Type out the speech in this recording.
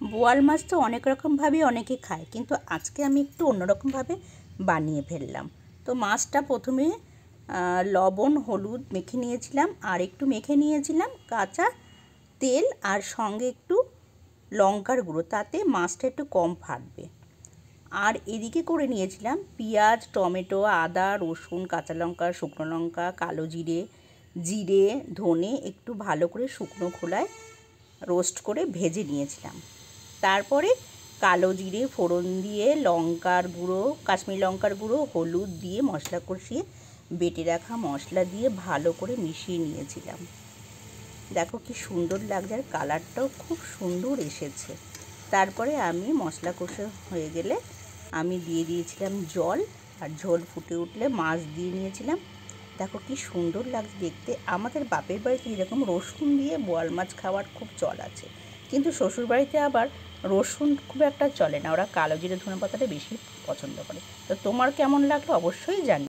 বোয়াল মাছ তো অনেক রকমভাবে অনেকে খায়, কিন্তু আজকে আমি একটু অন্যরকমভাবে বানিয়ে ফেললাম। তো মাছটা প্রথমে লবণ হলুদ মেখে নিয়েছিলাম, আর একটু মেখে নিয়েছিলাম কাঁচা তেল, আর সঙ্গে একটু লঙ্কার গুঁড়ো, তাতে মাছটা একটু কম ফাটবে। আর এদিকে করে নিয়েছিলাম পেঁয়াজ টমেটো আদা রসুন কাঁচা লঙ্কা শুকনো লঙ্কা কালো জিরে জিরে ধনে একটু ভালো করে শুকনো খোলায় রোস্ট করে ভেজে নিয়েছিলাম। তারপরে কালো জিরে ফোড়ন দিয়ে লঙ্কার গুঁড়ো কাশ্মীরি লঙ্কার গুঁড়ো হলুদ দিয়ে মশলা কষিয়ে বেটে রাখা মশলা দিয়ে ভালো করে মিশিয়ে নিয়েছিলাম। দেখো কি সুন্দর লাগছে, আর কালারটাও খুব সুন্দর এসেছে। তারপরে আমি মশলা কষে হয়ে গেলে আমি দিয়ে দিয়েছিলাম জল, আর ঝোল ফুটে উঠলে মাছ দিয়ে নিয়েছিলাম। দেখো কি সুন্দর লাগছে দেখতে। আমাদের বাপের বাড়িতে এরকম রসুন দিয়ে বোয়াল মাছ খাওয়ার খুব চল আছে, কিন্তু শ্বশুরবাড়িতে আবার রসুন খুব একটা চলে না, ওরা কালো জিরে ধনে পাতাটা বেশি পছন্দ করে। তো তোমার কেমন লাগলো অবশ্যই জানি।